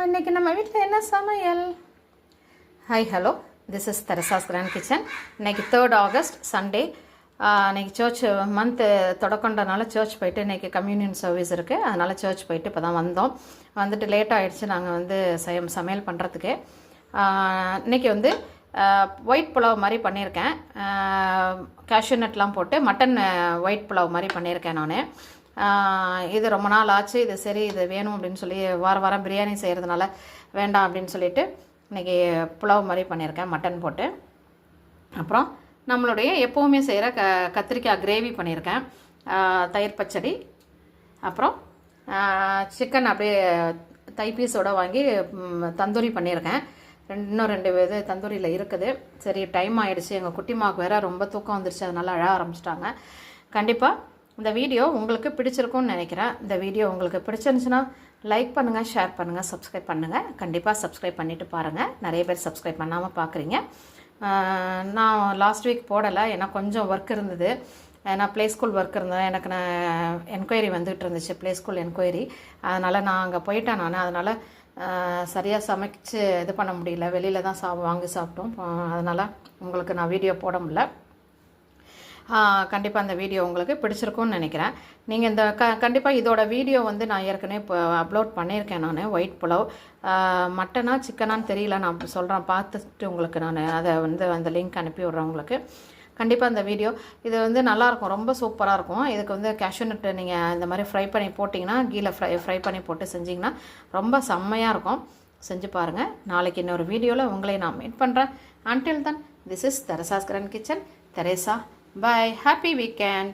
இன்றைக்கி நம்ம வீட்டில் என்ன சமையல்? Hi hello, this is Teresa's grand kitchen. இன்றைக்கி 3rd ஆகஸ்ட் சண்டே. இன்றைக்கி சர்ச் மந்த்து தொடக்கன்றனால சர்ச் போயிட்டு இன்றைக்கி கம்யூனியன் சர்வீஸ் இருக்குது. அதனால் சர்ச் போயிட்டு இப்போ தான் வந்தோம். வந்துட்டு லேட் ஆகிடுச்சு நாங்கள் வந்து சமையல் பண்ணுறதுக்கு. இன்றைக்கி வந்து ஒயிட் புலாவ் மாதிரி பண்ணியிருக்கேன். கேஷ்யூ நட்லாம் போட்டு மட்டன் ஒயிட் புலாவ் மாதிரி பண்ணியிருக்கேன் நான். இது ரொம்ப நாள் ஆச்சு, இது சரி இது வேணும் அப்படின்னு சொல்லி வாரம் பிரியாணி செய்கிறதுனால வேண்டாம் அப்படின்னு சொல்லிட்டு இன்றைக்கி புலாவ் மாதிரி பண்ணியிருக்கேன் மட்டன் போட்டு. அப்புறம் நம்மளுடைய எப்போவுமே செய்கிற கத்திரிக்காய் கிரேவி பண்ணியிருக்கேன், தயிர் பச்சடி. அப்புறம் சிக்கன் அப்படியே தைப்பீஸோடு வாங்கி தந்தூரி பண்ணியிருக்கேன். இன்னும் 2 இது தந்தூரியில் இருக்குது. சரி டைம் ஆகிடுச்சு, எங்கள் குட்டிமாவுக்கு வேறு ரொம்ப தூக்கம் வந்துருச்சு, அதனால் அழ ஆரம்பிச்சிட்டாங்க. கண்டிப்பாக இந்த வீடியோ உங்களுக்கு பிடிச்சிருக்கும்னு நினைக்கிறேன். இந்த வீடியோ உங்களுக்கு பிடிச்சிருந்துச்சுன்னா லைக் பண்ணுங்கள், ஷேர் பண்ணுங்கள், சப்ஸ்கிரைப் பண்ணுங்கள். கண்டிப்பாக சப்ஸ்கிரைப் பண்ணிவிட்டு பாருங்கள். நிறைய பேர் சப்ஸ்கிரைப் பண்ணாமல் பார்க்குறீங்க. நான் லாஸ்ட் வீக் போடலை, ஏன்னா கொஞ்சம் ஒர்க் இருந்தது. ஏன்னா ப்ளே ஸ்கூல் ஒர்க் இருந்தது, எனக்கு நான் என்கொயரி வந்துகிட்டு இருந்துச்சு, ப்ளே ஸ்கூல் என்கொயரி. அதனால் நான் அங்கே போயிட்டேன். அதனால் சரியாக சமைச்சு இது பண்ண முடியல, வெளியில் தான் வாங்கி சாப்பிட்டோம். அதனால் உங்களுக்கு நான் வீடியோ போட முடியல. கண்டிப்பாக அந்த வீடியோ உங்களுக்கு பிடிச்சிருக்கும்னு நினைக்கிறேன். நீங்கள் இந்த கண்டிப்பாக இதோட வீடியோ வந்து நான் ஏற்கனவே இப்போ அப்லோட் பண்ணியிருக்கேன். நான் ஒயிட் புலாவ் மட்டனா சிக்கனான்னு தெரியல, நான் சொல்கிறேன், பார்த்துட்டு உங்களுக்கு நான் அதை வந்து அந்த லிங்க் அனுப்பி விட்றேன் உங்களுக்கு. கண்டிப்பாக அந்த வீடியோ இது வந்து நல்லாயிருக்கும், ரொம்ப சூப்பராக இருக்கும். இதுக்கு வந்து கேஷ்யூ நட்டு நீங்கள் இந்த மாதிரி ஃப்ரை பண்ணி போட்டிங்கன்னா, கீழே ஃப்ரை பண்ணி போட்டு செஞ்சிங்கன்னா ரொம்ப செம்மையாக இருக்கும். செஞ்சு பாருங்கள். நாளைக்கு இன்னொரு வீடியோவில் உங்களை நான் மீட் பண்ணுறேன். Until then, this is Teresa's Grand Kitchen. Teresa, bye. Happy weekend.